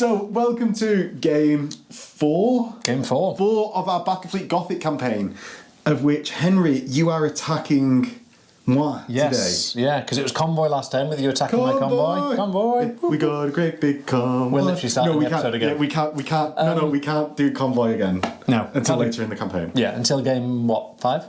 So, welcome to game 4. Game 4. 4 of our Battlefleet Gothic campaign, of which, Henry, you are attacking moi Yes, today. yeah, because it was convoy last time with you attacking my convoy. Convoy. We got a great big convoy. We're literally starting the episode again. Yeah, we can't. We can't do convoy again. No, until later in the campaign. Yeah, until game 5?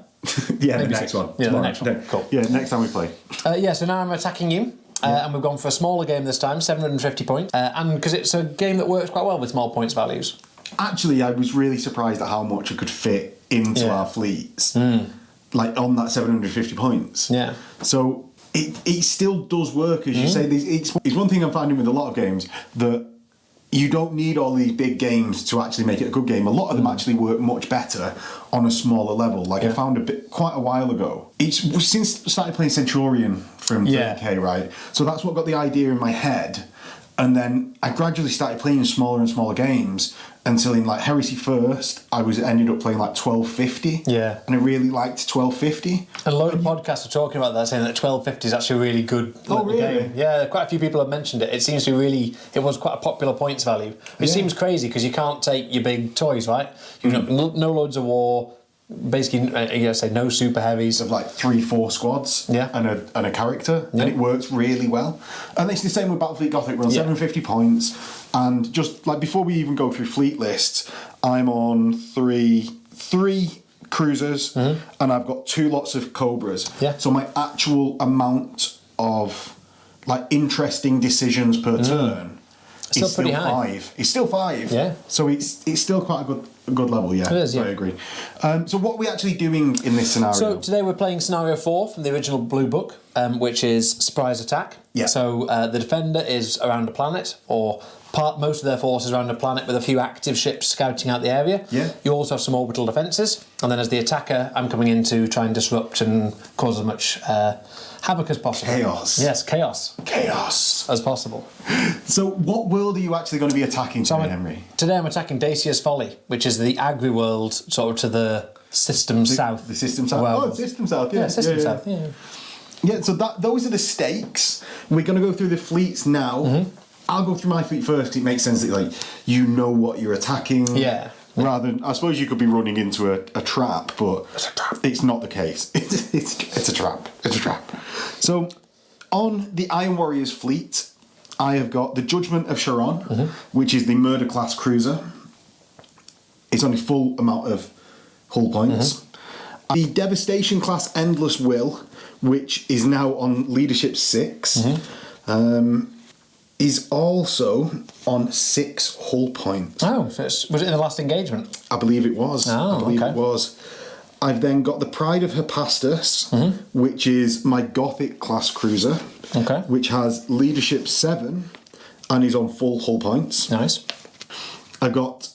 Yeah, Maybe the next 6. one. Yeah, tomorrow. the next one. No, Cool. Yeah, next time we play. Yeah, so now I'm attacking you. And we've gone for a smaller game this time, 750 points. And because it's a game that works quite well with small points values. Actually, I was really surprised at how much it could fit into our fleets. Like on that 750 points. Yeah. So it still does work, as you say. It's one thing I'm finding with a lot of games, that you don't need all these big games to actually make it a good game. A lot of them actually work much better on a smaller level. Like I found quite a while ago. It's since I started playing Centurion from 30k, right? So that's what got the idea in my head. And then I gradually started playing smaller and smaller games until in like Heresy First, I ended up playing like 1250. Yeah. And I really liked 1250. And a load of podcasts are talking about that, saying that 1250 is actually a really good game. Yeah, quite a few people have mentioned it. It seems to be it was quite a popular points value. It seems crazy because you can't take your big toys, right? You know, no loads of war. Basically, no super heavies. Of like 3-4 squads and a character, and it works really well. And it's the same with Battlefleet Gothic. We're on 750 points, and just like before we even go through fleet lists, I'm on three cruisers, and I've got 2 lots of Cobras. Yeah. So my actual amount of like interesting decisions per turn is still 5. It's still 5. Yeah. So it's still quite a good level, yeah. It is, yeah. I agree. So what are we actually doing in this scenario? So today we're playing scenario 4 from the original Blue Book, which is surprise attack. Yeah. So the defender is around a planet, or most of their force is around a planet with a few active ships scouting out the area. Yeah. You also have some orbital defences, and then as the attacker, I'm coming in to try and disrupt and cause as much havoc as possible. Chaos. Yes, chaos. Chaos. As possible. So what world are you actually going to be attacking today, Henry? Today I'm attacking Dacia's Folly, which is the agri world sort of to the system south. The system south. System south, yeah. Yeah, system south, yeah. Yeah, so those are the stakes. We're going to go through the fleets now. I'll go through my fleet first. It makes sense that like you know what you're attacking. Yeah. Rather than, I suppose you could be running into a trap, but it's not the case. It's a trap. It's a trap. So, on the Iron Warriors fleet, I have got the Judgment of Charon, which is the murder class cruiser. It's only full amount of hull points. The Devastation class Endless Will, which is now on leadership 6. Is also on 6 hull points. Oh, so was it in the last engagement? I believe it was. Oh, I believe it was. I've then got the Pride of Hephaestus, which is my Gothic class cruiser, which has leadership 7 and is on full hull points. Nice. I've got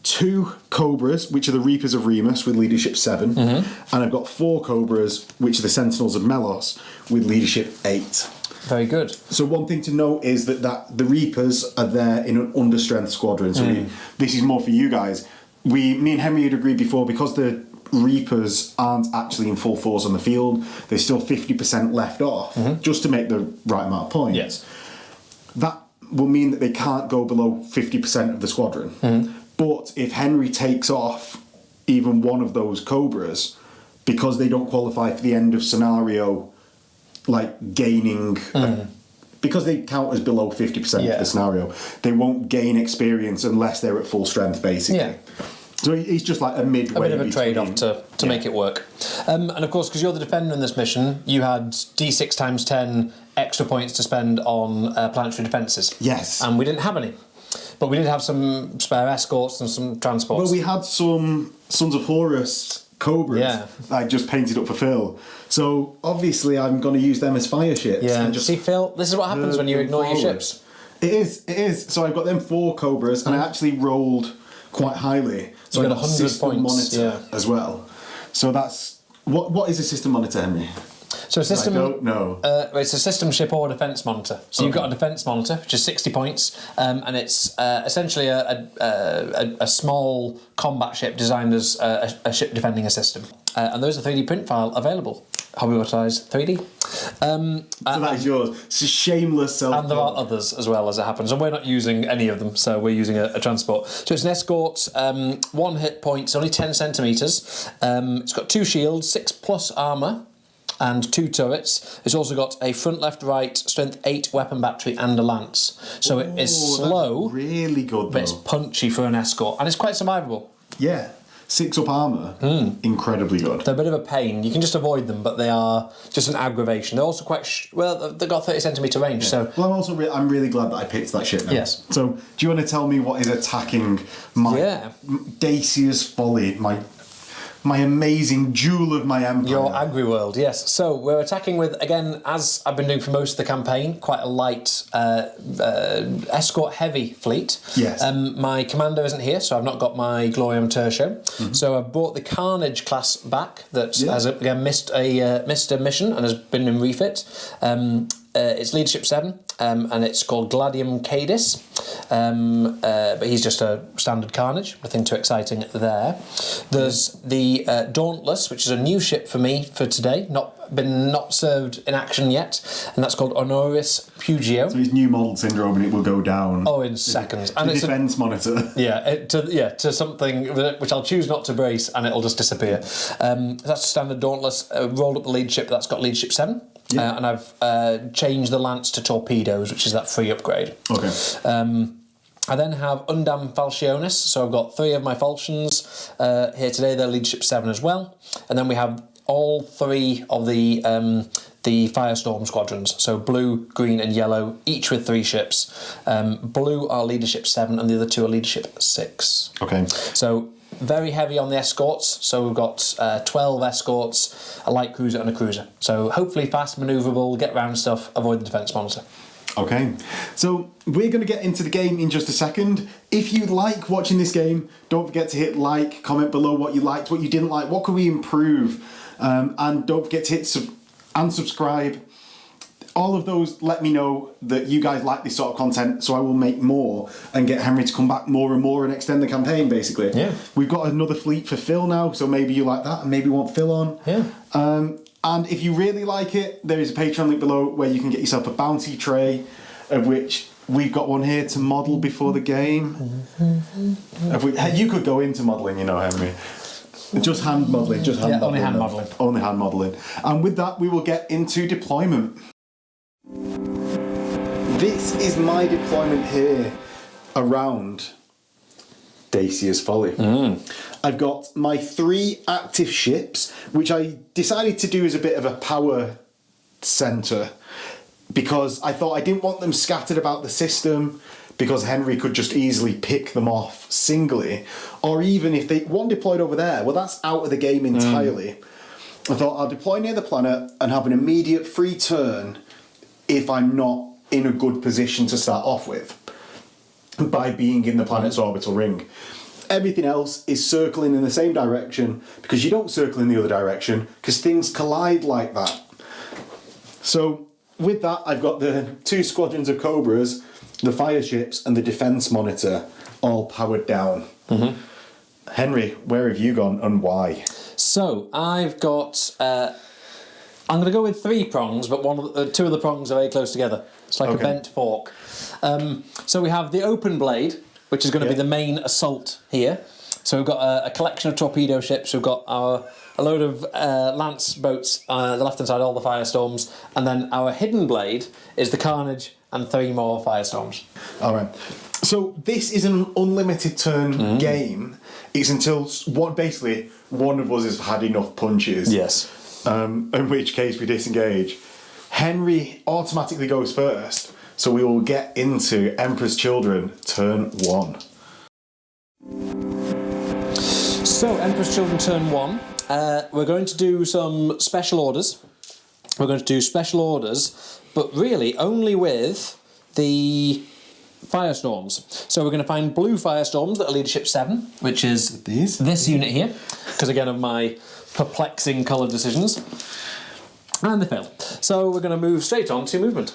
2 Cobras, which are the Reapers of Remus with leadership 7, and I've got 4 Cobras, which are the Sentinels of Melos with leadership 8. Very good. So one thing to note is that the Reapers are there in an understrength squadron. So this is more for you guys. Me and Henry had agreed before, because the Reapers aren't actually in full force on the field, there's still 50% left off, just to make the right amount of points. Yes. That will mean that they can't go below 50% of the squadron. But if Henry takes off even one of those Cobras, because they don't qualify for the end of scenario, like gaining because they count as below 50% of the scenario, they won't gain experience unless they're at full strength, basically. So it's just like a midway, a bit of a trade-off to make it work. And of course, because you're the defender in this mission, you had D6 times 10 extra points to spend on planetary defences. Yes. And we didn't have any. But we did have some spare escorts and some transports. Well, we had some Sons of Horus Cobras I just painted up for Phil. So obviously I'm going to use them as fire ships. Yeah, and just see, Phil, this is what happens when you ignore your ships. It is. So I've got them 4 Cobras, and I actually rolled quite highly. So you I got 100 points monitor as well. So that's what is a system monitor, Henry? So a system. I don't know. It's a system ship or defence monitor. So you've got a defence monitor, which is 60 points, and it's essentially a small combat ship designed as a ship defending a system. And there's a 3D print file available. Hobbywortized 3D. So that is yours. It's a shameless self. And there are others as well, as it happens, and we're not using any of them, so we're using a transport. So it's an escort, 1 hit point, it's only 10 centimetres. It's got 2 shields, 6+ armour, and 2 turrets. It's also got a front, left, right, strength 8 weapon battery and a lance. So it is slow, that's really good, but it's punchy for an escort, and it's quite survivable. Yeah. 6 up armour, incredibly good. They're a bit of a pain. You can just avoid them, but they are just an aggravation. They're also quite well. They've got 30 centimetre range. Yeah. So well, I'm really glad that I picked that ship now. Yes. So do you want to tell me what is attacking my Dacia's Folly, my amazing jewel of my empire? Your agri world, yes. So we're attacking with, again, as I've been doing for most of the campaign, quite a light escort heavy fleet. Yes. My commander isn't here, so I've not got my Glorium Tertio. So I've brought the Carnage class back that has again missed a mission and has been in refit. It's Leadership 7, and it's called Gladium Cadis, but he's just a standard Carnage, nothing too exciting there. There's the Dauntless, which is a new ship for me for today, not served in action yet, and that's called Honoris Pugio. So it's new model syndrome, and it will go down. Oh, in seconds. And it's defense monitor. To something which I'll choose not to brace, and it'll just disappear. That's a standard Dauntless. Rolled up the leadership. That's got Leadership 7. Yeah. And I've changed the lance to torpedoes, which is that free upgrade. Okay. I then have Undam Falcionis, so I've got 3 of my falchions here today. They're Leadership 7 as well. And then we have all 3 of the Firestorm squadrons, so blue, green and yellow, each with 3 ships. Blue are Leadership 7 and the other 2 are Leadership 6. Okay. So very heavy on the escorts, so we've got 12 escorts, a light cruiser and a cruiser. So hopefully fast, manoeuvrable, get round stuff, avoid the defence monitor. Okay, so we're going to get into the game in just a second. If you like watching this game, don't forget to hit like, comment below what you liked, what you didn't like, what can we improve, and don't forget to hit subscribe. All of those let me know that you guys like this sort of content, so I will make more and get Henry to come back more and more and extend the campaign, basically. Yeah. We've got another fleet for Phil now, so maybe you like that and maybe want Phil on. Yeah. And if you really like it, there is a Patreon link below where you can get yourself a bounty tray, of which we've got one here to model before the game. You could go into modelling, you know, Henry. Just hand modelling, only hand modelling. Only hand modelling. And with that, we will get into deployment. This is my deployment here around Dacia's Folly. I've got my 3 active ships, which I decided to do as a bit of a power centre, because I thought I didn't want them scattered about the system, because Henry could just easily pick them off singly, or even if one deployed over there, well, that's out of the game entirely. I thought I'll deploy near the planet and have an immediate free turn if I'm not in a good position to start off with, by being in the planet's orbital ring. Everything else is circling in the same direction, because you don't circle in the other direction because things collide like that. So with that, I've got the 2 squadrons of Cobras, the fire ships and the defense monitor all powered down. Henry, where have you gone and why? So I've got I'm going to go with 3 prongs, but 2 of the prongs are very close together. It's like a bent fork. So we have the open blade, which is going to be the main assault here. So we've got a collection of torpedo ships. We've got a load of lance boats on the left-hand side, all the Firestorms. And then our hidden blade is the Carnage and 3 more Firestorms. All right. So this is an unlimited turn game. It's until basically one of us has had enough punches. Yes. In which case we disengage. Henry automatically goes first, so we will get into Emperor's Children turn 1. So Emperor's Children turn 1. We're going to do some special orders. We're going to do special orders, but really only with the Firestorms. So we're going to find blue Firestorms that are Leadership 7, which is this unit here, because again of my perplexing colour decisions. And they failed. So we're going to move straight on to movement.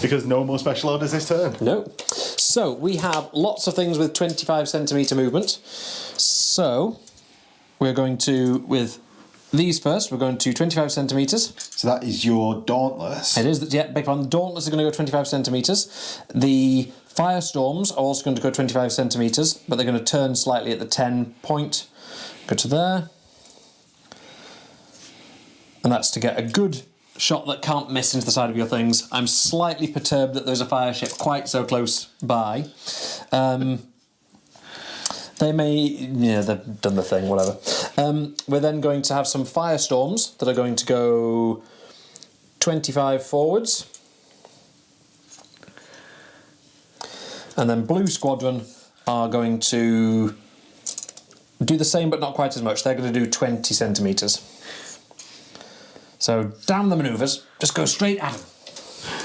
Because no more special orders this turn. No. So we have lots of things with 25 centimetre movement. So we're going to, with these first. We're going to 25 centimetres. So that is your Dauntless. It is, yeah, big one. The Dauntless are going to go 25 centimetres. The Firestorms are also going to go 25 centimetres, but they're going to turn slightly at the 10 point. Go to there. And that's to get a good shot that can't miss into the side of your things. I'm slightly perturbed that there's a fire ship quite so close by. They may... Yeah, they've done the thing, whatever. We're then going to have some Firestorms that are going to go 25 forwards. And then Blue Squadron are going to do the same but not quite as much. They're going to do 20 centimetres. So, damn the manoeuvres, just go straight at them.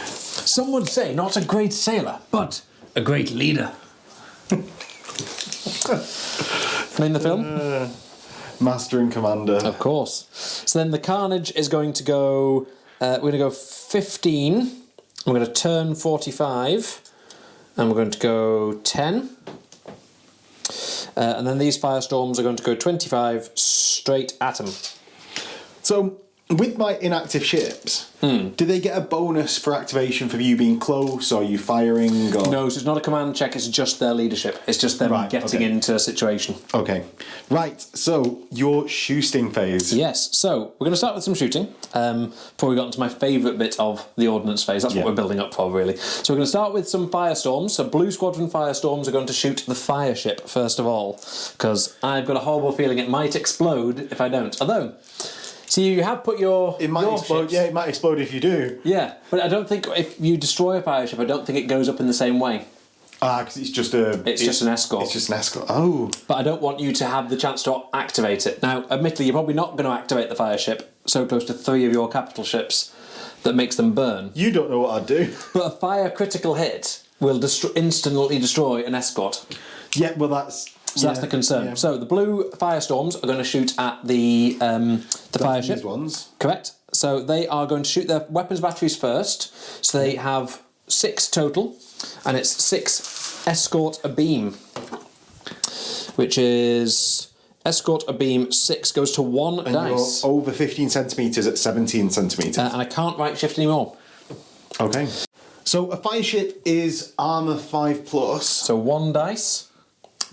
Some would say not a great sailor, but a great leader. Name the film? Master and Commander. Of course. So then the Carnage is going to go... we're going to go 15. We're going to turn 45. And we're going to go 10. And then these Firestorms are going to go 25 straight at them. So, with my inactive ships, do they get a bonus for activation for you being close, or you firing? Or... No, so it's not a command check, it's just their leadership. It's just them getting into a situation. Okay. Right, so your shooting phase. Yes, so we're going to start with some shooting before we got into my favourite bit of the ordnance phase. That's what we're building up for, really. So we're going to start with some Firestorms. So Blue Squadron Firestorms are going to shoot the fire ship first of all, because I've got a horrible feeling it might explode if I don't. Although... So you have put your... It might explode, ships. yeah, it might explode if you do. Yeah, but I don't think if you destroy a fire ship, I don't think it goes up in the same way. Because it's just a... It's just an escort. It's just an escort. Oh. But I don't want you to have the chance to activate it. Now, admittedly, you're probably not going to activate the fire ship so close to 3 of your capital ships that makes them burn. You don't know what I'd do. But a fire critical hit will instantly destroy an escort. Yeah, well, that's... So that's the concern. Yeah. So the blue Firestorms are going to shoot at the fire ship. These ones. Correct. So they are going to shoot their weapons batteries first. So they have 6 total, and it's 6 escort abeam, which is escort abeam 6 goes to 1 and dice. You're over 15 centimetres at 17 centimetres. And I can't right shift anymore. Okay. So a fire ship is armour 5+. So 1 dice.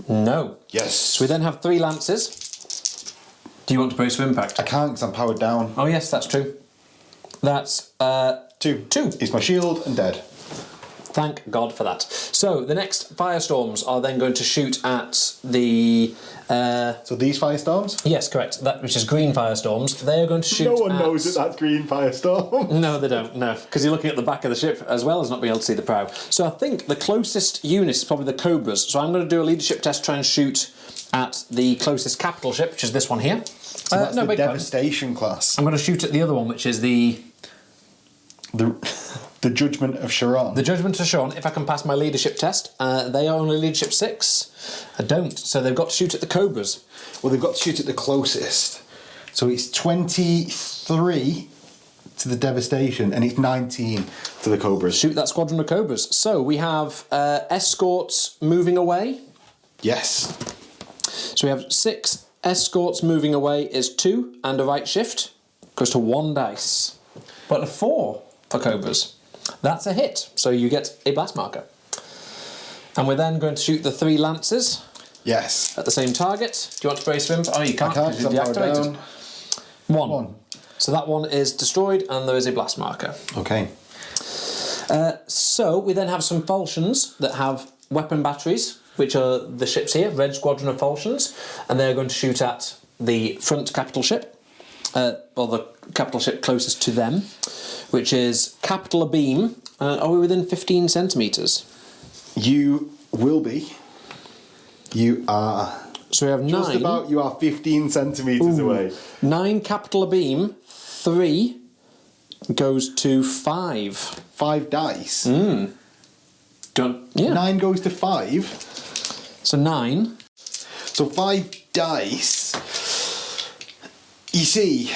No. Yes. So we then have 3 lances. Do you want to brace for impact? I can't because I'm powered down. Oh yes, that's true. That's 2. 2. Is my shield and dead. Thank God for that. So the next Firestorms are then going to shoot at the... So these Firestorms? Yes, correct. That which is green Firestorms. They are going to shoot No one knows that that's green Firestorm. No, they don't, no. Because you're looking at the back of the ship as well as not being able to see the prow. So I think the closest unit is probably the Cobras. So I'm going to do a leadership test, try and shoot at the closest capital ship, which is this one here. So that's the Devastation class. I'm going to shoot at the other one, which is the Judgment of Sharon. The Judgment of Sharon, if I can pass my leadership test. They are only leadership 6. I don't, so they've got to shoot at the Cobras. Well, they've got to shoot at the closest. So it's 23 to the Devastation, and it's 19 to the Cobras. Shoot that squadron of Cobras. So we have escorts moving away. Yes. So we have 6 escorts moving away is 2, and a right shift goes to 1 dice. But a 4 for Cobras. That's a hit, so you get a blast marker. And we're then going to shoot the 3 lances. Yes. At the same target. Do you want to brace for him? Oh, you can't. I can't, because it's deactivated. 1. So that one is destroyed, and there is a blast marker. Okay. So we then have some falchions that have weapon batteries, which are the ships here, Red Squadron of Falchions, and they're going to shoot at the front capital ship, or the capital ship closest to them, which is capital abeam. Are we within 15 centimetres? You will be. You are. So we have 9. Just about, you are 15 centimetres away. 9 capital abeam, 3 goes to 5. 5 dice. Yeah. 9 goes to 5. So 9. So 5 dice. You see,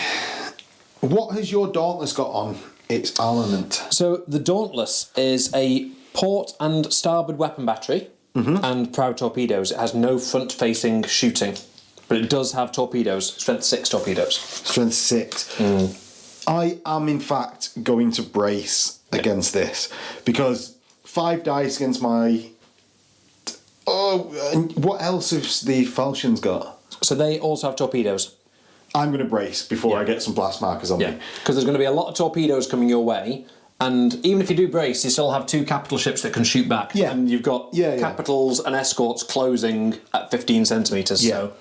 what has your Dauntless got on its armament? So the Dauntless is a port and starboard weapon battery and prow torpedoes. It has no front-facing shooting. But it does have torpedoes, strength 6 torpedoes. Strength 6. I am, in fact, going to brace against this because 5 dice against my... Oh, and what else has the falchions got? So they also have torpedoes. I'm going to brace before I get some blast markers on me. Because there's going to be a lot of torpedoes coming your way, and even if you do brace, you still have 2 capital ships that can shoot back. Yeah. And you've got capitals and escorts closing at 15 centimetres. Yeah. So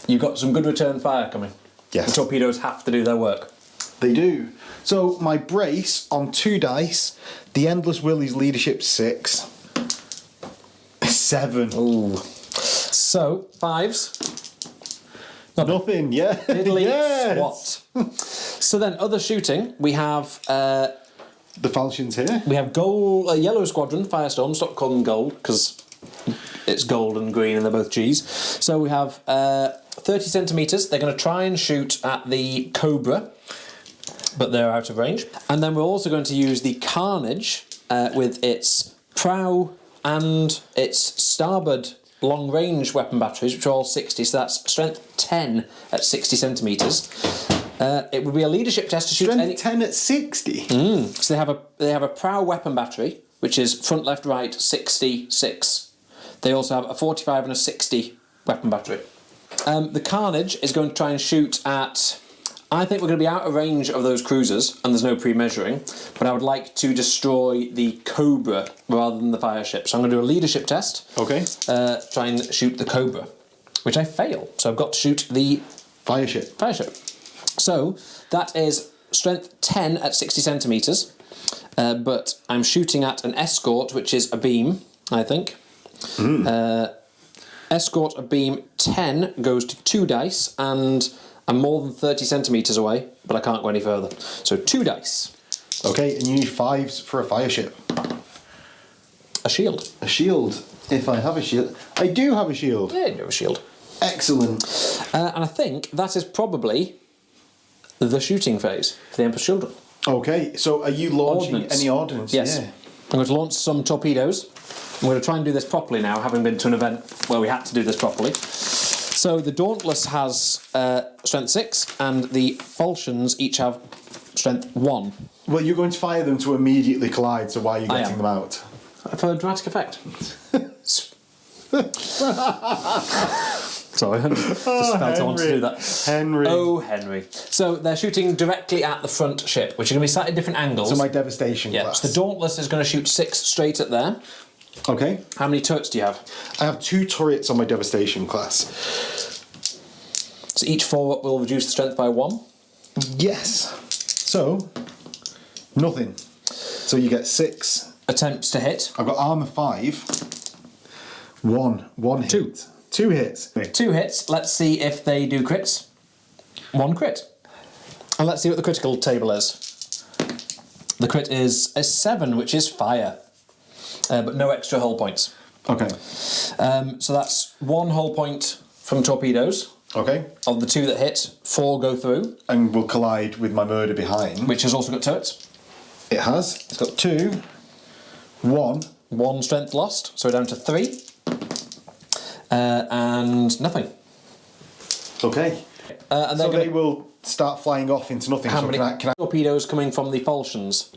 you've got some good return fire coming. Yes. The torpedoes have to do their work. They do. So my brace on 2 dice, the Endless Willie's leadership 6, 7. Ooh. So 5s. Nothing, yeah. Diddly Yes. swat. So then, other shooting, we have The falchions here. we have yellow squadron firestorm. Stop calling them gold because it's gold and green and they're both G's. So we have 30 centimeters. They're going to try and shoot at the Cobra, but they're out of range. And then we're also going to use the Carnage with its prow and its starboard long-range weapon batteries, which are all 60, so that's strength 10 at 60 centimetres. It would be a leadership test to shoot Strength 10 at 60? So they have a prow weapon battery, which is front, left, right, 66. They also have a 45 and a 60 weapon battery. The Carnage is going to try and shoot at... I think we're going to be out of range of those cruisers, and there's no pre-measuring, but I would like to destroy the Cobra rather than the fire ship. So I'm going to do a leadership test. Okay. Try and shoot the Cobra, which I fail. So I've got to shoot the Fire ship. So that is strength 10 at 60 centimetres, but I'm shooting at an escort, which is a beam, I think. Escort a beam 10 goes to 2 dice, and I'm more than 30 centimetres away, but I can't go any further. So 2 dice. Okay, and you need 5s for a fire ship. A shield. A shield, if I have a shield. I do have a shield. Yeah, you have a shield. Excellent. And I think that is probably the shooting phase for the Emperor's Children. Okay, so are you launching Ordnance. any ordnance? Yes. Yeah. I'm going to launch some torpedoes. I'm going to try and do this properly now, having been to an event where we had to do this properly. So the Dauntless has strength 6, and the Falchions each have strength 1. Well, you're going to fire them to immediately collide, so why are you getting them out? For dramatic effect. Sorry, I just felt I wanted to do that. Henry. Oh, Henry. So they're shooting directly at the front ship, which are going to be slightly different angles. So my devastation class. So the Dauntless is going to shoot 6 straight at there. Okay. How many turrets do you have? I have 2 turrets on my devastation class. So each 4 will reduce the strength by 1. Yes. So, nothing. So you get 6 attempts to hit. I've got armor 5. 1 hit. 2. 2 hits. 2 hits. Let's see if they do crits. 1 crit. And let's see what the critical table is. The crit is a 7, which is fire. But no extra hull points. Okay. So that's 1 hull point from torpedoes. Okay. Of the 2 that hit, 4 go through. And will collide with my murder behind. Which has also got turrets. It has. It's got 2. 1. 1 strength lost, so we're down to 3. And nothing. Okay. And so they will start flying off into nothing. How so many can I torpedoes coming from the falchions?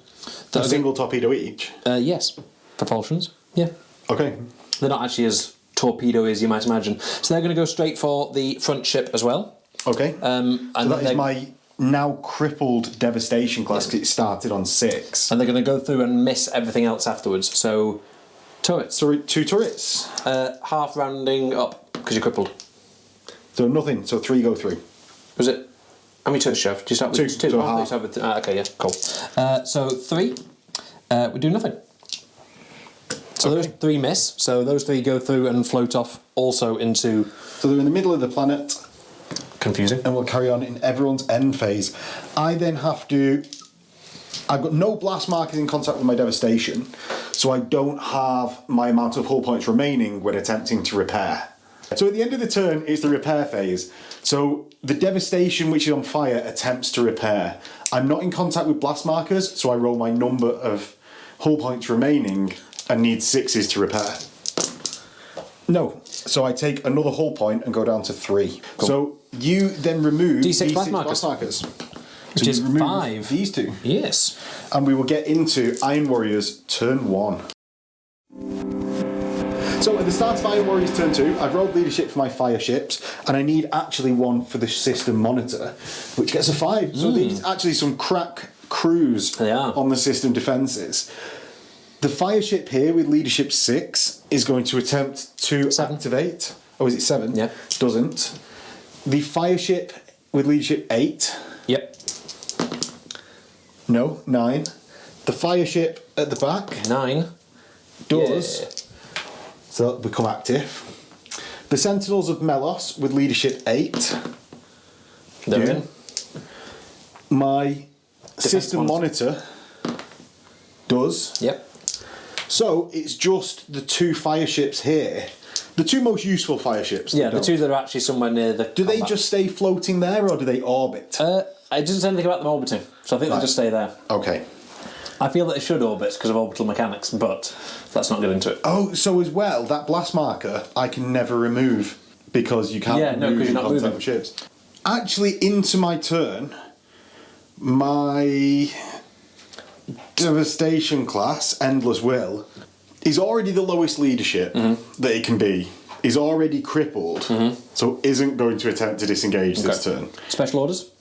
a single torpedo each? Yes. For falchions. Yeah. Okay. They're not actually as torpedo-y as you might imagine. So they're going to go straight for the front ship as well. Okay. And so that is my now crippled devastation class because it started on 6. And they're going to go through and miss everything else afterwards. So, turrets. So 2 turrets. Half rounding up because you're crippled. So nothing. So 3 go through. Was it? How many turrets do you have? Do you start with 2? 2. So Oh, half. you start with okay, yeah, cool. So 3. We do nothing. So those 3 miss. So those 3 go through and float off also into. So they're in the middle of the planet. Confusing. And we'll carry on in everyone's end phase. I then have to... I've got no blast markers in contact with my devastation, so I don't have my amount of hull points remaining when attempting to repair. So at the end of the turn is the repair phase. So the devastation which is on fire attempts to repair. I'm not in contact with blast markers, so I roll my number of hull points remaining and need 6s to repair. No. So I take another hull point and go down to 3. Cool. So you then remove D6 blast markers. Which is 5. These 2. Yes. And we will get into Iron Warriors turn 1. So at the start of Iron Warriors turn 2, I've rolled leadership for my fire ships, and I need actually one for the system monitor, which gets a 5. So these actually some crack crews on the system defences. The fire ship here with leadership 6 is going to attempt to activate. Oh, is it 7? Yeah. Doesn't. The fire ship with leadership 8. Yep. No, 9. The fire ship at the back. 9. Does. Yeah. So that'll become active. The Sentinels of Melos with leadership 8. They're in. My system monitor does. Yep. So it's just the 2 fire ships here. The 2 most useful fire ships. Yeah, the 2 that are actually somewhere near the Do they just stay floating there, or do they orbit? It doesn't say anything about them orbiting, so I think they'll just stay there. Okay. I feel that they should orbit because of orbital mechanics, but let's not get into it. Oh, so as well, that blast marker I can never remove because you can't move because you're not moving with ships. Actually, into my turn, my Devastation class, Endless Will, is already the lowest leadership that it can be. Is already crippled, so isn't going to attempt to disengage this turn. Special orders?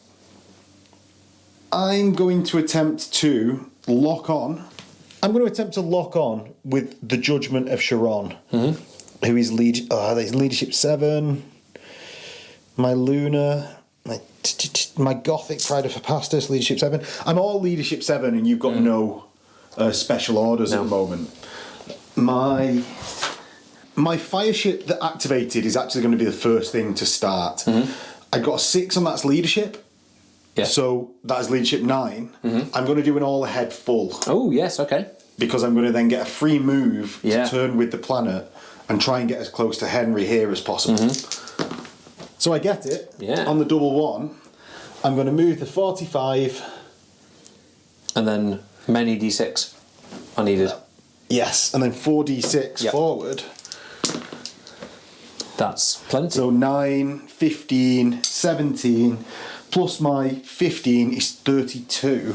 I'm going to attempt to lock on. I'm going to attempt to lock on with the Judgment of Sharon, who is leadership 7. My Luna, my Gothic Pride of Hephaestus, leadership 7. I'm all leadership 7, and you've got no special orders at the moment. My fire ship that activated is actually going to be the first thing to start. I got a 6 on that's leadership. Yeah. So that is leadership 9. I'm going to do an all ahead full. Oh, yes, okay. Because I'm going to then get a free move to turn with the planet and try and get as close to Henry here as possible. So I get it on the double 1. I'm going to move the 45. And then many d6 are needed. Yes, and then 4d6 forward. That's plenty. So 9, 15, 17... plus my 15 is 32.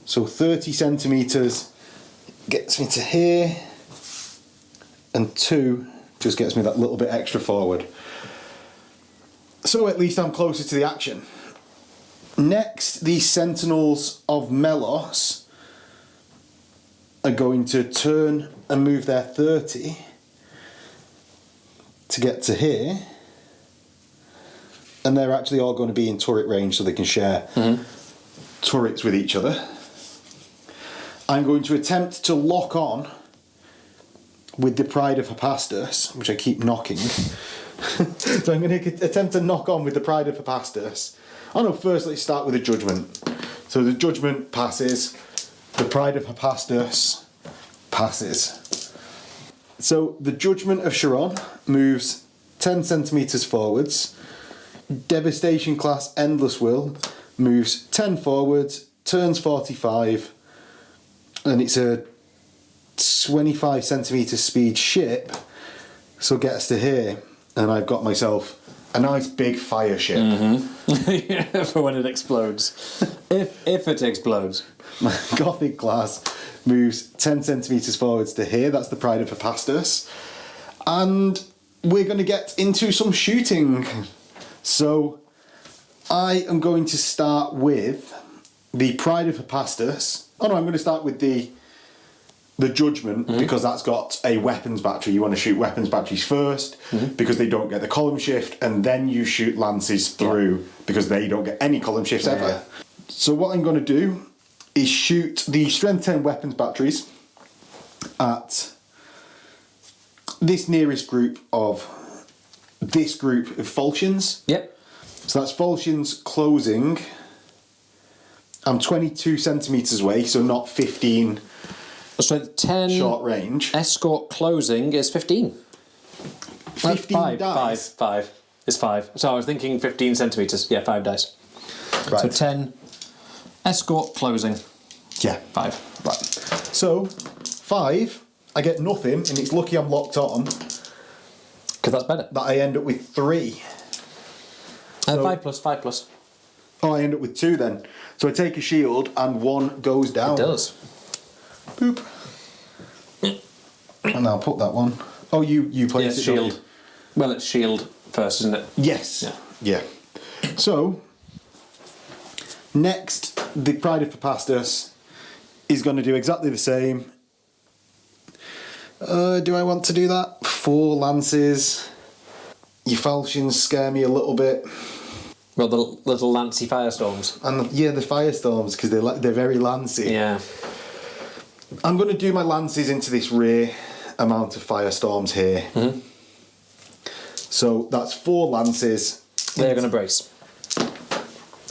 So 30 centimetres gets me to here, and 2 just gets me that little bit extra forward. So at least I'm closer to the action. Next, the Sentinels of Melos are going to turn and move their 30 to get to here. And they're actually all going to be in turret range so they can share turrets with each other. I'm going to attempt to lock on with the Pride of Hephaestus, which I keep knocking. So I'm going to attempt to knock on with the Pride of Hephaestus. Oh no, first let's start with the Judgment. So the Judgment passes, the Pride of Hephaestus passes. So the Judgment of Sharon moves 10 centimetres forwards. Devastation class Endless Will moves 10 forwards, turns 45, and it's a 25 centimetre speed ship, so gets to here, and I've got myself a nice big fire ship. For when it explodes. if it explodes. My Gothic class moves 10 centimetres forwards to here, that's the Pride of Hephaestus, and we're going to get into some shooting. So I am going to start with the Pride of Hephaestus. Oh no, I'm going to start with the Judgment because that's got a weapons battery. You want to shoot weapons batteries first because they don't get the column shift, and then you shoot lances through because they don't get any column shifts ever. So what I'm going to do is shoot the Strength 10 weapons batteries at this nearest group of falchions. Yep. So that's falchions closing. I'm 22 centimetres away, so not 15. So 10 short range. Escort closing is 15. 15 dice. 5 is 5. So I was thinking 15 centimetres. Yeah, 5 dice. Right. So 10 escort closing. Yeah. 5. Right. So 5, I get nothing, and it's lucky I'm locked on. Because that's better. that I end up with 3. 5 plus. Oh, I end up with 2 then. So I take a shield and 1 goes down. It does. Boop. And I'll put that one. Oh, you place it. Shield. Well, it's shield first, isn't it? Yes. Yeah. So, next, the Pride of Papastus is going to do exactly the same. Do I want to do that? 4 lances. Your falchions scare me a little bit. Well, the little lancy firestorms. And the firestorms, because they're very lancy. Yeah. I'm going to do my lances into this rare amount of firestorms here. Mm-hmm. So that's 4 lances. They're going to brace.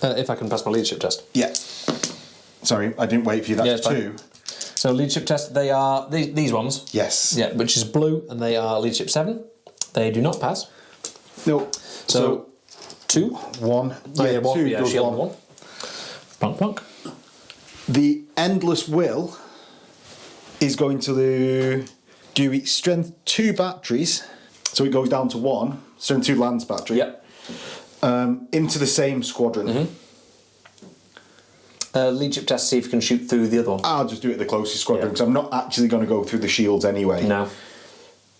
If I can pass my leadership test. Yeah. Sorry, I didn't wait for you. That's 2. So leadership test, they are these ones. Yes. Yeah, which is blue, and they are leadership 7. They do not pass. No. So 2. 1. Yeah, 1. 2 Yeah, does shield 1. Plonk, plonk. The Endless Will is going to do its strength 2 batteries, so it goes down to 1. Strength 2 lance battery. Yep. Into the same squadron. Mm-hmm. Leadership test, see if you can shoot through the other one. I'll just do it at the closest squadron because I'm not actually going to go through the shields anyway. No.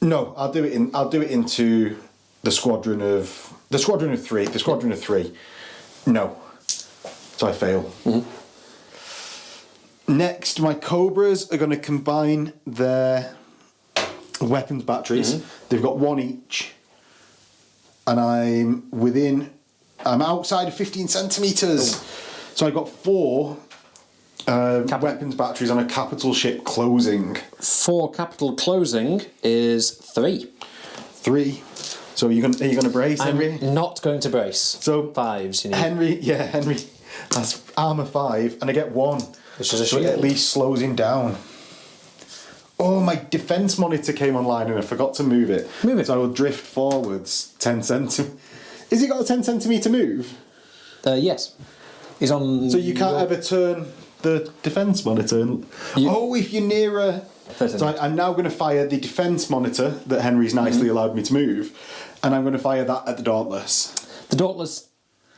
No, I'll do it into the squadron of 3. The squadron of 3. No. So I fail. Mm-hmm. Next, my Cobras are going to combine their weapons batteries. Mm-hmm. They've got 1 each. And I'm outside of 15 centimetres. So I've got 4 weapons batteries on a capital ship closing. 4 capital closing is 3. 3. So are you going to brace, Henry? I'm not going to brace. So 5s, you need. Henry, that's armour 5, and I get 1. Which is a so it shield. at least slows him down. Oh, my defence monitor came online and I forgot to move it. Move it. So I will drift forwards 10 centimetres. Has he got a 10 centimetre move? Yes. He's on. So you can't ever turn the defence monitor. If you're nearer. So I'm now going to fire the defence monitor that Henry's nicely allowed me to move, and I'm going to fire that at the Dauntless. The Dauntless,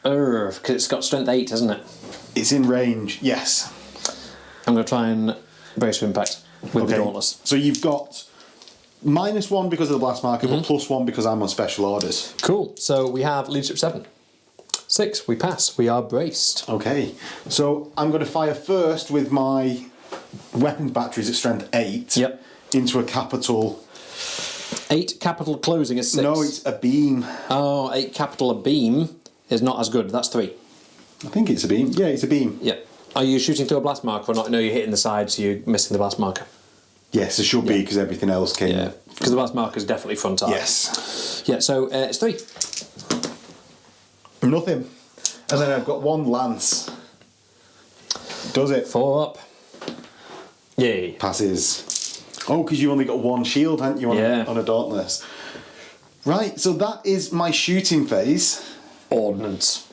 because it's got strength 8, hasn't it? It's in range, yes. I'm going to try and brace for impact with the Dauntless. So you've got -1 because of the blast marker, but +1 because I'm on special orders. Cool. So we have leadership 7. 6, we pass. We are braced. Okay, so I'm going to fire first with my weapons batteries at strength 8 Yep. into a capital. 8 capital closing is 6. No, it's a beam. Oh, 8 capital a beam is not as good. That's 3. I think it's a beam. Yeah, it's a beam. Yep. Are you shooting through a blast marker or not? No, you're hitting the side, so you're missing the blast marker. Yes, it should be because everything else came. Yeah, because the blast marker is definitely front eye. Yes. Yeah, so it's 3. Nothing. And then I've got 1 lance. Does it? 4 up. Yay. Passes. Oh, because you only got 1 shield, hadn't you, on a Dauntless? Right, so that is my shooting phase. Ordnance.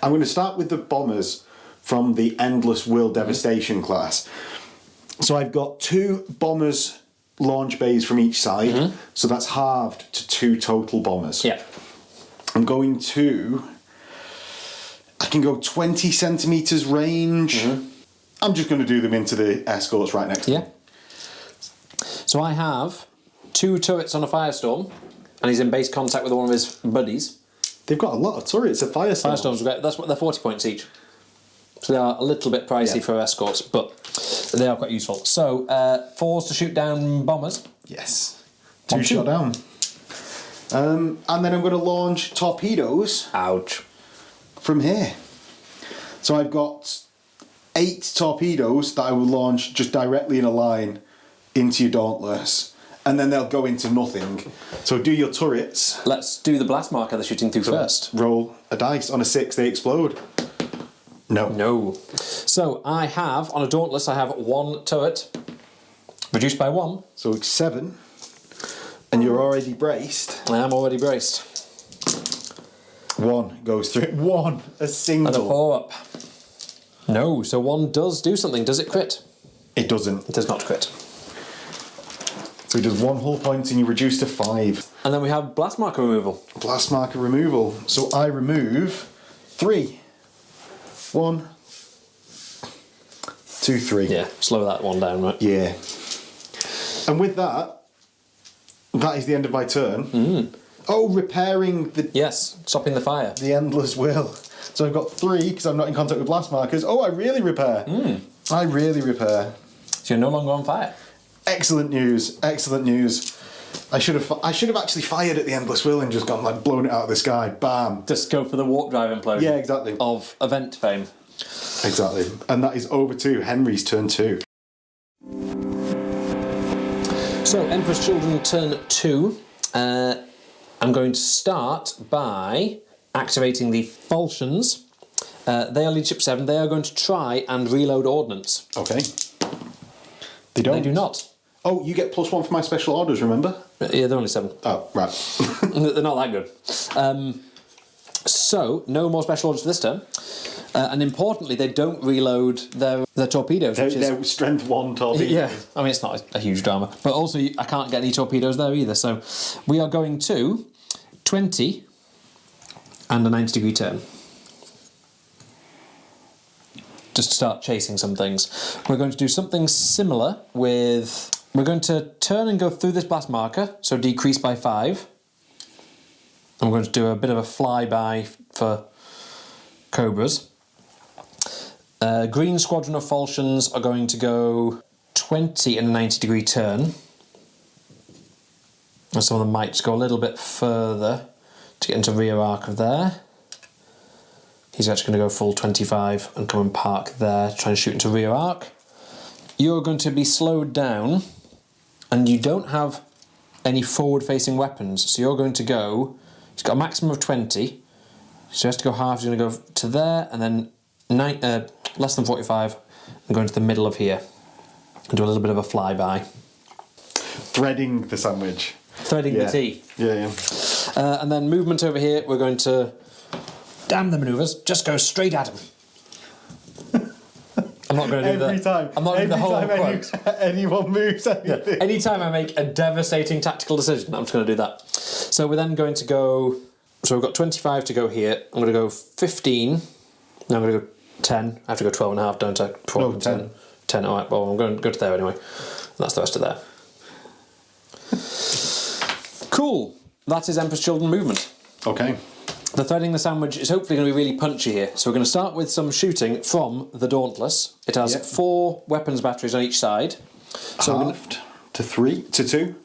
I'm going to start with the bombers from the Endless Will Devastation class. So I've got 2 bombers launch bays from each side, so that's halved to 2 total bombers. Yeah. I'm going to... I can go 20 centimetres range. I'm just going to do them into the escorts right next to me. So I have 2 turrets on a firestorm, and he's in base contact with one of his buddies. They've got a lot of turrets at Firestorm. Firestorms, that's what they're 40 points each. So they are a little bit pricey for escorts, but they are quite useful. So 4s to shoot down bombers. Yes. 1, 2 shot down. And then I'm going to launch torpedoes. Ouch. From here. So I've got 8 torpedoes that I will launch just directly in a line into your Dauntless, and then they'll go into nothing. So do your turrets. Let's do the blast marker they're shooting through first. Roll a dice. On a 6 they explode. No. So I have, on a Dauntless, I have 1 turret, reduced by 1. So it's 7. And you're already braced. I am already braced. 1 goes through. 1, a single. And a 4 up. No, so 1 does do something. Does it crit? It doesn't. It does not crit. So he does 1 hull point and you reduce to 5. And then we have blast marker removal. Blast marker removal. So I remove 3. 1, 2, 3. Yeah, slow that one down, right? Yeah. And with that, that is the end of my turn. Oh, repairing the... Yes, stopping the fire. The endless will. So I've got 3 because I'm not in contact with blast markers. Oh, I really repair. I really repair. So you're no longer on fire. Excellent news. Excellent news. I should have actually fired at the endless will and just gone like blown it out of the sky. Bam. Just go for the warp drive implosion. Yeah, exactly. Of event fame. Exactly. And that is over to Henry's turn 2. So Emperor's Children turn 2. I'm going to start by activating the falchions. They are leadership 7. They are going to try and reload ordnance. Okay. They don't. They do not. Oh, you get +1 for my special orders, remember? Yeah, they're only 7. Oh, right. They're not that good. So, no more special orders for this turn. And importantly, they don't reload their torpedoes. They're strength 1 torpedoes. Yeah, I mean, it's not a huge drama. But also, I can't get any torpedoes there either. So, we are going to 20 and a 90-degree turn. Just to start chasing some things. We're going to do something similar with... We're going to turn and go through this blast marker, so decrease by 5. And we're going to do a bit of a flyby for Cobras. Green Squadron of Falchions are going to go 20 and a 90-degree turn. And some of them might just go a little bit further to get into rear arc of there. He's actually going to go full 25 and come and park there, try and shoot into rear arc. You're going to be slowed down, and you don't have any forward-facing weapons, so you're going to go... He's got a maximum of 20, so he has to go half. He's going to go to there, and then less than 45, and go into the middle of here, and do a little bit of a flyby. Threading the sandwich. Threading the tea. Yeah. And then movement over here, we're going to... Damn the manoeuvres, just go straight at him. I'm not going to do that. Every time. I'm not going to do the whole quote. Anyone moves anything. Yeah. Anytime I make a devastating tactical decision, I'm just going to do that. So we're then going to go... So we've got 25 to go here. I'm going to go 15. Now I'm going to go 10. I have to go 12 and a half, don't I? 12 and 10. 10, all right. Well, I'm going to go to there anyway. And that's the rest of there. Cool. That is Emperor's Children movement. Okay. The threading the sandwich is hopefully going to be really punchy here. So we're going to start with some shooting from the Dauntless. It has 4 weapons batteries on each side. So halved to 3 to 2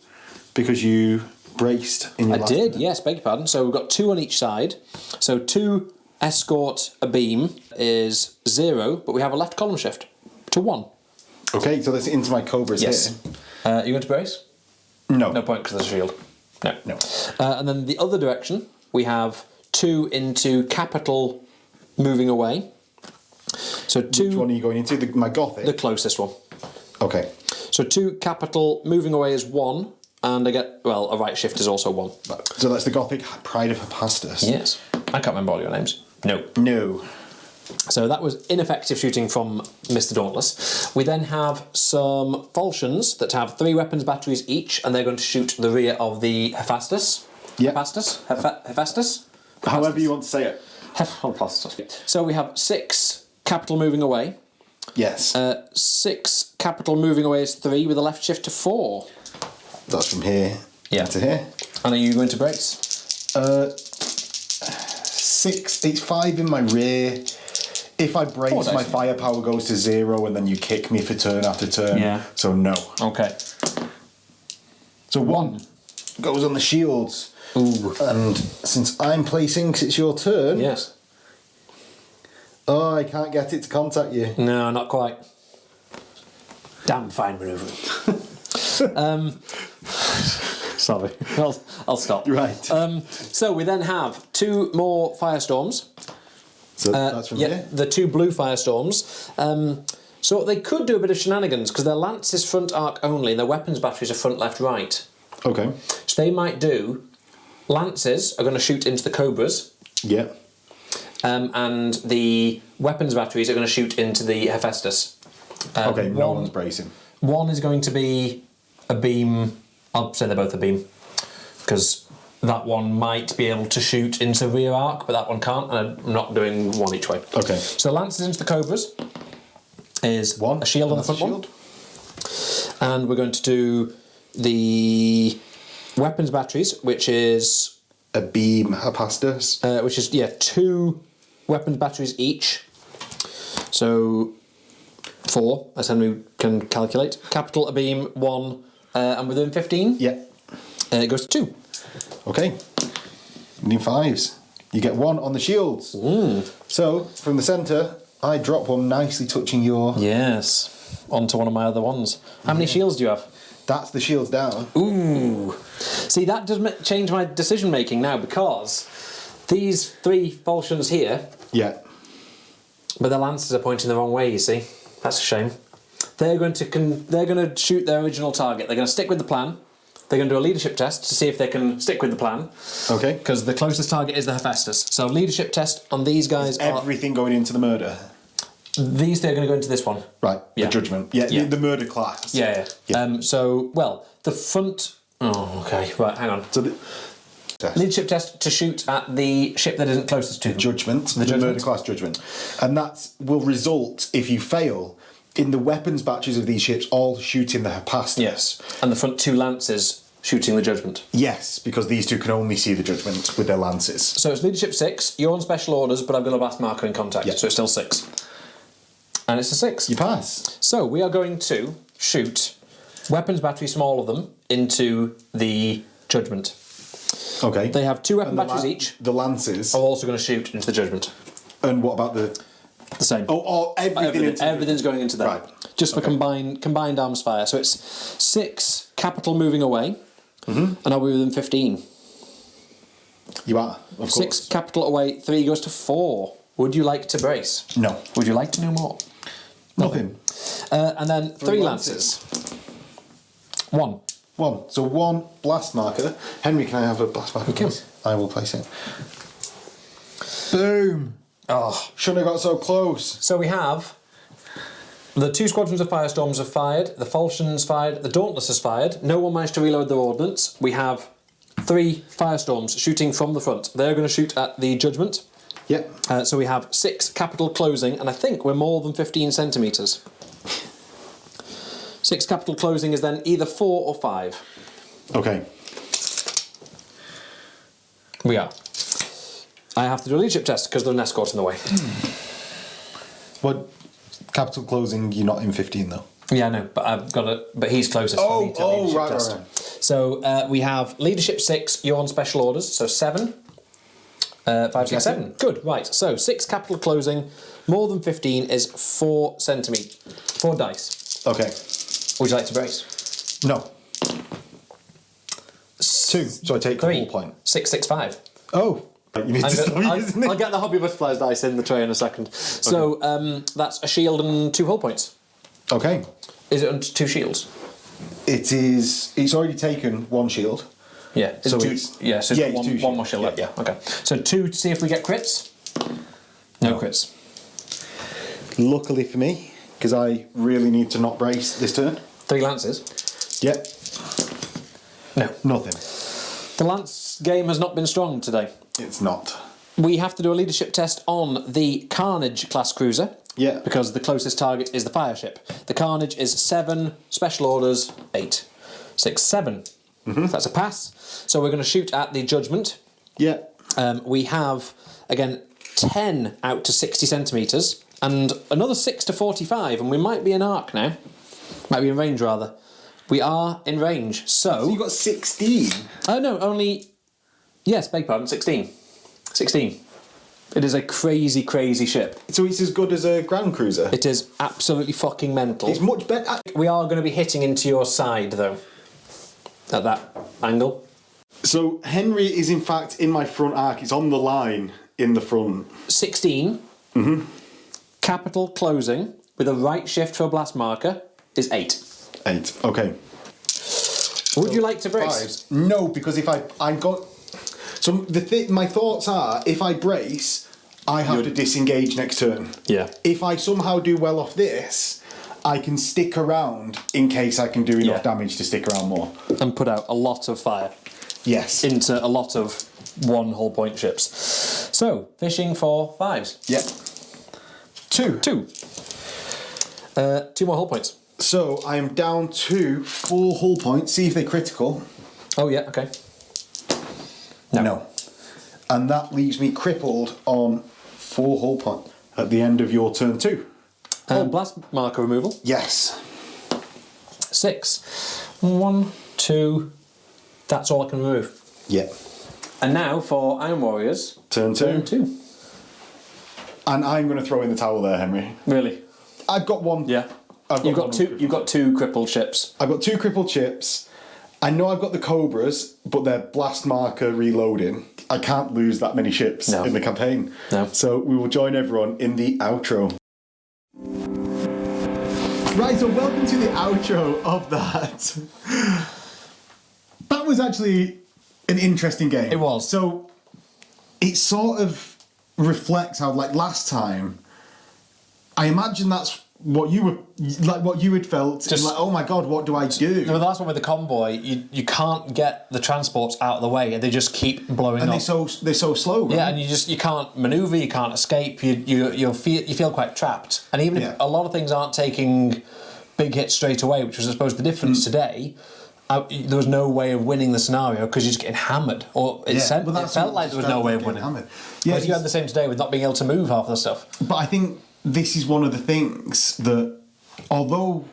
because you braced in your last did, minute. yes, beg your pardon. So we've got 2 on each side. So 2 escort a beam is 0, but we have a left column shift to 1. Okay, so that's into my Cobras Yes. here. You going to brace? No. No point because there's a shield. No. No. And then the other direction, we have 2 into capital moving away. So 2... Which one are you going into? My Gothic? The closest one. Okay. So 2 capital moving away is 1, and I get, well, a right shift is also 1. So that's the Gothic Pride of Hephaestus. Yes. I can't remember all your names. No. So that was ineffective shooting from Mr. Dauntless. We then have some falchions that have 3 weapons batteries each, and they're going to shoot the rear of the Hephaestus. Yeah. Hephaestus? However you want to say it. Hephaestus. So we have 6 capital moving away. Yes. 6 capital moving away is 3 with a left shift to 4. That's from here to here. And are you going to brace? 6, it's 5 in my rear. If I brace, my firepower goes to 0 and then you kick me for turn after turn. Yeah. So no. Okay. So 1 goes on the shields. Ooh. And since I'm placing, 'cause it's your turn. Yes. Oh, I can't get it to contact you. No, not quite. Damn fine manoeuvring. Sorry, I'll stop. Right. So we then have 2 more firestorms. So that's from here? The 2 blue firestorms. So they could do a bit of shenanigans because their lance is front arc only and their weapons batteries are front, left, right. Okay. So they might do... Lances are going to shoot into the Cobras. Yeah. And the weapons batteries are going to shoot into the Hephaestus. Okay, no one's bracing. 1 is going to be a beam I'll say they're both a beam. Because that one might be able to shoot into rear arc, but that one can't, and I'm not doing one each way. Okay. So the lances into the cobras is a shield on the front one. And we're going to do the weapons batteries, which is... a beam, a pastas. Which is, 2 weapons batteries each. So 4, as Henry can calculate. Capital, a beam, 1, and within 15? Yeah. It goes to 2. Okay. You need 5s. You get 1 on the shields. So, from the centre, I drop one nicely touching your... Yes. Onto one of my other ones. How many shields do you have? That's the shields down. Ooh. See, that does change my decision making now, because these 3 falchions here... Yeah. But the lances are pointing the wrong way, you see. That's a shame. They're going to shoot their original target. They're going to stick with the plan. They're going to do a leadership test to see if they can stick with the plan. Okay. Because the closest target is the Hephaestus. So leadership test on these guys everything going into the murder? These 3 are going to go into this one. Right, the judgment. Yeah. The murder class. Yeah. The front... Oh, okay. Right, hang on. So the... Leadership test to shoot at the ship that isn't closest to them. Judgment. The murder class judgment. And that will result, if you fail, in the weapons batteries of these ships all shooting the Hephaestus. Yes. And the front 2 lances shooting the judgment. Yes, because these 2 can only see the judgment with their lances. So it's leadership 6. You're on special orders, but I've got a blast marker in contact. So it's still 6. And it's a 6. You pass. So we are going to shoot weapons battery, small of them, into the judgment. Okay. They have 2 weapon batteries each. The lances are also going to shoot into the judgment. And what about the same? Everything's going into that. Right. Just for combined arms fire. So it's 6 capital moving away, and I'll be within 15. You are, of course. 6 capital away, 3 goes to 4. Would you like to brace? No. Would you like to know more? Nothing. And then 3 lances. 1. 1. So 1 blast marker. Henry, can I have a blast marker? You can. I will place it. Boom. Oh. Shouldn't have got so close. So we have the 2 squadrons of Firestorms have fired, the Falchions fired, the Dauntless has fired. No one managed to reload their ordnance. We have 3 Firestorms shooting from the front. They're going to shoot at the judgment. Yep. So we have 6 capital closing, and I think we're more than 15 centimetres. 6 capital closing is then either 4 or 5. Okay. We are. I have to do a leadership test because there's an escort in the way. What capital closing? You're not in 15 though. Yeah, I know, but I've got it. But he's closest. Right. So we have leadership 6. You're on special orders, so 7. 5, 6, 7. Good. Right. So 6 capital closing, more than 15 is 4 centimetres. 4 dice. Okay. Would you like to brace? No. 2. So I take 3. a whole point. 6, 6, 5. Oh. You need to stop using it. I'll get the Hobby Butterflies dice in the tray in a second. So that's a shield and 2 hull points. Okay. Is it on 2 shields? It is. It's already taken 1 shield. Yeah. So it's it's one more shield left. Yeah. Okay. So 2 to see if we get crits. No crits. Luckily for me, because I really need to not brace this turn. 3 lances. Yep. No. Nothing. The lance game has not been strong today. It's not. We have to do a leadership test on the Carnage class cruiser. Yeah. Because the closest target is the fire ship. The Carnage is 7, special orders 8. 6, 7. That's a pass. So we're going to shoot at the judgment. Yeah. We have, again, 10 out to 60 centimetres and another 6 to 45, and we might be in arc now. Might be in range, rather. We are in range, So you got 16? Oh, no, only... Yes, beg pardon, 16. 16. It is a crazy, crazy ship. So it's as good as a ground cruiser? It is absolutely fucking mental. It's much better. We are going to be hitting into your side, though. At that angle. So Henry is, in fact, in my front arc. It's on the line in the front. 16. Capital closing with a right shift for a blast marker is 8. 8. Okay. Would you like to brace? 5s. No, because if I got... So my thoughts are, if I brace, I have to disengage next turn. Yeah. If I somehow do well off this, I can stick around in case I can do enough damage to stick around more. And put out a lot of fire. Yes. Into a lot of 1 hull point ships. So, fishing for 5s. Yeah. 2. 2 more hull points. So, I am down to 4 hull points. See if they're critical. Oh, yeah, okay. No. And that leaves me crippled on 4 hull points at the end of your turn 2. Blast marker removal. Yes. 6. 1, 2. That's all I can remove. Yeah. And now for Iron Warriors. Turn 2. Turn 2. And I'm going to throw in the towel there, Henry. Really? I've got one. Yeah. You've got 2. You've got 2 crippled ships. I've got 2 crippled ships. I know I've got the Cobras, but they're blast marker reloading. I can't lose that many ships in the campaign. No. So we will join everyone in the outro. Right, so welcome to the outro of that. That was actually an interesting game. It was. So it sort of reflects how, like last time, I imagine that's what you were like, what you had felt. Just like, oh my god, what do I do? The last one with the convoy, you can't get the transports out of the way, and they just keep blowing up. And they're so slow. Right? Yeah, and you can't maneuver, you can't escape. You feel quite trapped. And even if a lot of things aren't taking big hits straight away, which was I suppose the difference today. There was no way of winning the scenario because you're just getting hammered. Or it felt like there was no way of winning. Hammered. Yeah, you had the same today with not being able to move half the stuff. But I think this is one of the things that, although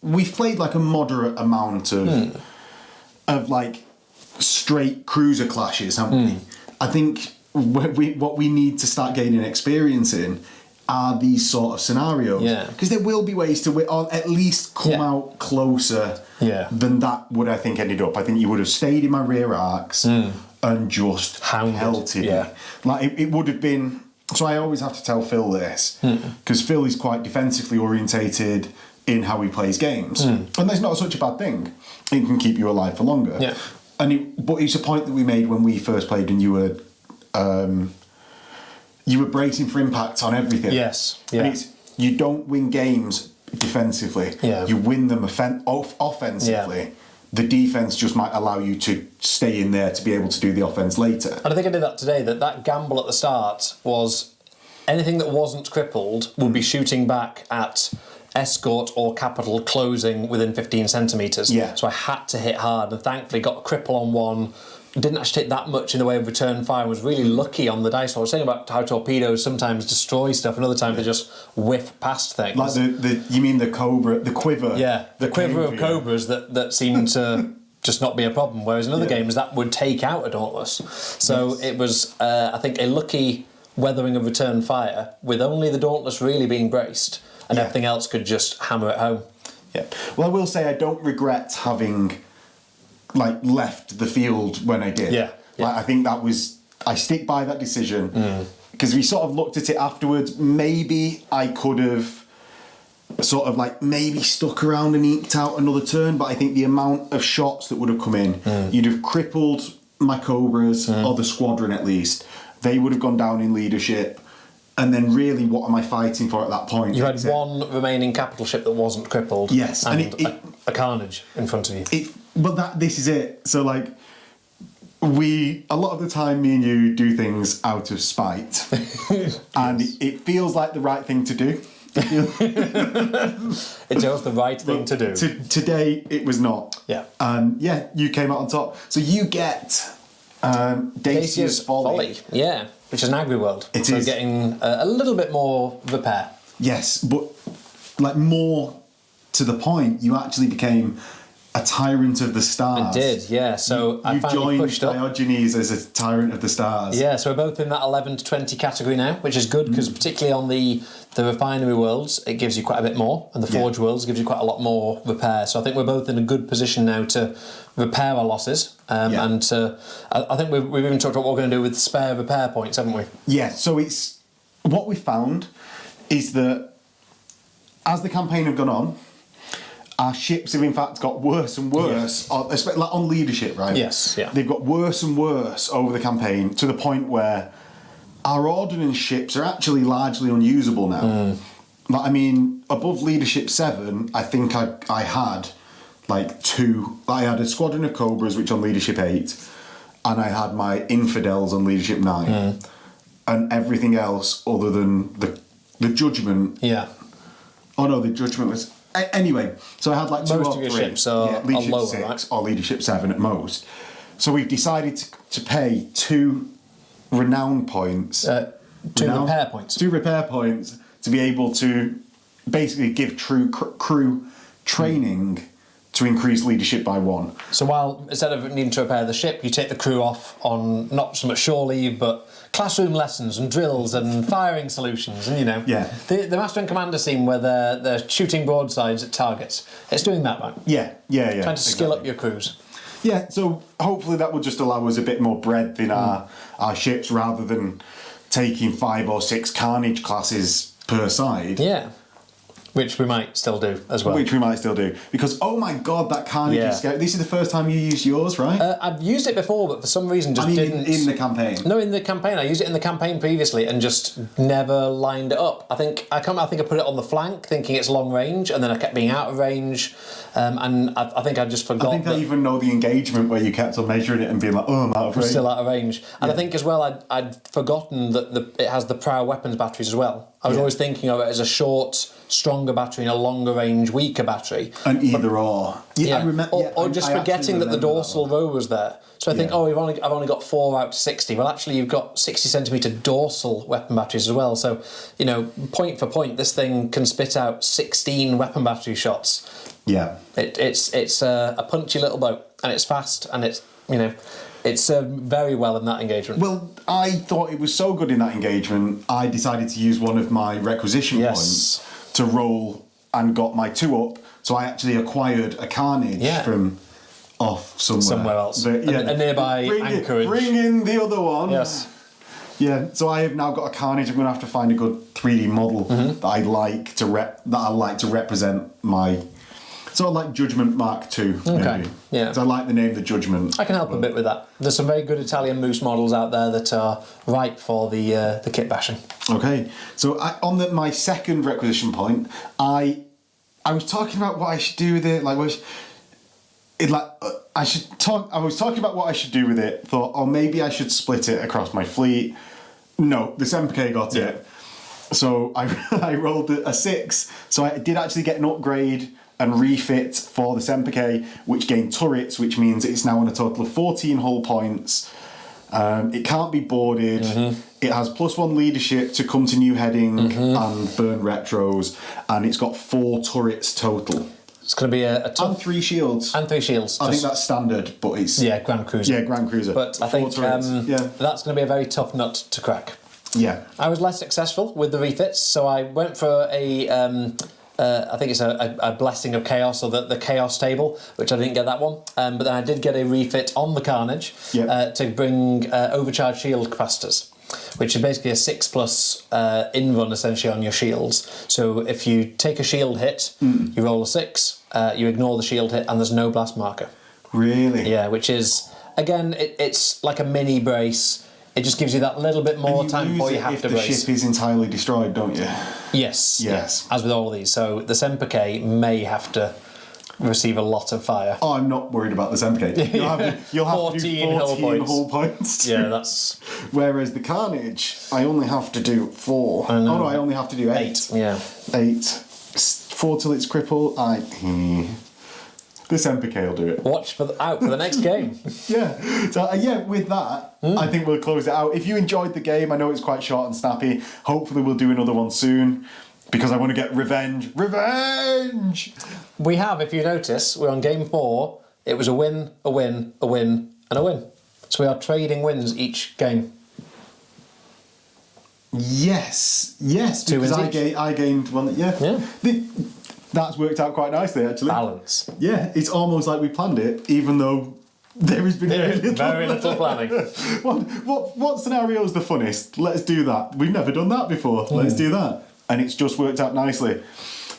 we've played like a moderate amount of like straight cruiser clashes, haven't we? I think what we need to start gaining experience in are these sort of scenarios. Yeah. Because there will be ways to win, or at least come out closer than that would I think ended up. I think you would have stayed in my rear arcs and just pelted me. Like it would have been. So I always have to tell Phil this because Phil is quite defensively orientated in how he plays games, and that's not such a bad thing. It can keep you alive for longer. Yeah. But it's a point that we made when we first played, and you were bracing for impact on everything. Yes. Yeah. And you don't win games defensively. Yeah. You win them offensively. Yeah. The defense just might allow you to stay in there to be able to do the offense later. And I think I did that today, that gamble at the start was anything that wasn't crippled would be shooting back at escort or capital closing within 15 centimetres. Yeah. So I had to hit hard, and thankfully got a cripple on one. Didn't actually hit that much in the way of return fire. Was really lucky on the dice. I was saying about how torpedoes sometimes destroy stuff, and other times they just whiff past things. Like you mean the Cobra, the quiver? Yeah, the quiver of Cobras that seem to just not be a problem. Whereas in other games that would take out a Dauntless. So it was, I think, a lucky weathering of return fire with only the Dauntless really being braced, and everything else could just hammer it home. Yeah. Well, I will say I don't regret having left the field when I did. Yeah. Like, I think I stick by that decision because we sort of looked at it afterwards. Maybe I could have sort of maybe stuck around and eked out another turn, but I think the amount of shots that would have come in, you'd have crippled my Cobras or the squadron at least. They would have gone down in leadership. And then really, what am I fighting for at that point? You had one remaining capital ship that wasn't crippled. Yes. And a carnage in front of you. But this is it. So a lot of the time, me and you do things out of spite, and it feels like the right thing to do. It's just the right thing to do. Today, it was not. Yeah. And you came out on top. So you get Dacia's Folly. Yeah, which is an agri-world. It is. Getting a little bit more repair. Yes, but more to the point, you actually became a tyrant of the stars. I did, yeah. So I you finally joined pushed up. Diogenes as a tyrant of the stars. Yeah, so we're both in that 11 to 20 category now, which is good because particularly on the refinery worlds, it gives you quite a bit more, and the forge worlds gives you quite a lot more repair. So I think we're both in a good position now to repair our losses, and I think we've even talked about what we're going to do with spare repair points, haven't we? Yeah. So it's what we found is that as the campaign have gone on, our ships have in fact got worse and worse, especially on leadership, right? Yes, yeah. They've got worse and worse over the campaign to the point where our ordnance ships are actually largely unusable now. Like, I mean, above Leadership 7, I think I had like 2. I had a Squadron of Cobras, which on Leadership 8, and I had my Infidels on Leadership 9. And everything else other than the Judgment. Yeah. Oh no, the Judgment was... Anyway, so I had like 2 Most or of your 3. ships are Leadership lower, 6 right? or Leadership 7 at most. So we've decided to pay 2 renown points. 2 repair points. 2 repair points to be able to basically give crew training to increase leadership by 1. So while instead of needing to repair the ship, you take the crew off on not so much shore leave, but classroom lessons and drills and firing solutions, and Yeah. the Master and Commander scene where they're shooting broadsides at targets. It's doing that, right? Yeah. Trying to skill up your crews. Yeah, so hopefully that will just allow us a bit more breadth in our ships rather than taking 5 or 6 Carnage classes per side. Yeah. Which we might still do as well. Which we might still do. Because, oh my god, that Carnage is scary. This is the first time you used yours, right? I've used it before, but for some reason just didn't... in the campaign. No, in the campaign. I used it in the campaign previously and just never lined it up. I think I put it on the flank thinking it's long range, and then I kept being out of range, and I think I just forgot. I think I even know the engagement where you kept on measuring it and being like, oh, I'm out of range. Still out of range. And I think as well I'd forgotten that it has the prow weapons batteries as well. I was always thinking of it as a short, stronger battery and a longer range, weaker battery. And either or. Yeah. Or just forgetting that the dorsal row was there. So I think, I've only got 4 out to 60. Well, actually, you've got 60 centimetre dorsal weapon batteries as well. So, point for point, this thing can spit out 16 weapon battery shots. Yeah. It's a punchy little boat, and it's fast, and it's served very well in that engagement. Well, I thought it was so good in that engagement, I decided to use one of my requisition points to roll and got my 2 up. So I actually acquired a Carnage from off somewhere else. But, a nearby anchorage. Bring in the other one. Yes. Yeah, so I have now got a Carnage. I'm going to have to find a good 3D model that I like to represent my... Sort of like Judgment Mark II, maybe. Okay, yeah. Because I like the name The Judgment. I can help a bit with that. There's some very good Italian moose models out there that are ripe for the kit bashing. Okay, so on my second requisition point, I was talking about what I should do with it. I was talking about what I should do with it. Thought, oh, maybe I should split it across my fleet. No, the Semperk got it. So I rolled a 6. So I did actually get an upgrade and refit for the Semperk, which gained turrets, which means it's now on a total of 14 hull points. It can't be boarded. It has +1 leadership to come to new heading and burn retros, and it's got 4 turrets total. It's going to be a tough... And 3 shields. And 3 shields. I think that's standard, but it's... Yeah, Grand Cruiser. Yeah, Grand Cruiser. But I think that's going to be a very tough nut to crack. Yeah. I was less successful with the refits, so I went for a... I think it's a Blessing of Chaos, or the Chaos table, which I didn't get that one. But then I did get a refit on the Carnage to bring overcharged shield capacitors, which is basically a 6+ in-run essentially on your shields. So if you take a shield hit, you roll a 6, you ignore the shield hit, and there's no blast marker. Really? Yeah, which is, again, it's like a mini brace. It just gives you that little bit more time before you have to brace. If the ship is entirely destroyed, don't you? Yes. As with all of these. So the Semperk may have to receive a lot of fire. Oh, I'm not worried about the Semperk. You'll have to do 14 hull points. Yeah, that's... Whereas the Carnage, I only have to do 4. Oh no, I only have to do 8. Yeah. 8. 4 till it's crippled. The Semperk will do it. Watch out for the next game. So with that, I think we'll close it out. If you enjoyed the game, I know it's quite short and snappy. Hopefully we'll do another one soon, because I want to get revenge. Revenge! We have, if you notice, we're on game 4. It was a win, a win, a win, and a win. So we are trading wins each game. Yes, 2 because wins each. I gained one. That's worked out quite nicely, actually. Balance. Yeah, it's almost like we planned it, even though there has been very little planning. What scenario is the funnest? Let's do that. We've never done that before. Let's do that. And it's just worked out nicely.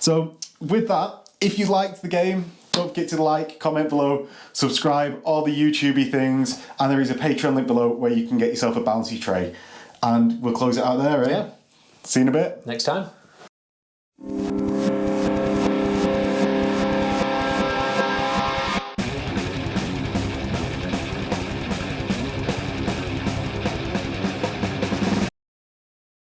So with that, if you liked the game, don't forget to like, comment below, subscribe, all the YouTubey things, and there is a Patreon link below where you can get yourself a bouncy tray. And we'll close it out there, eh? Yeah. See you in a bit. Next time. you.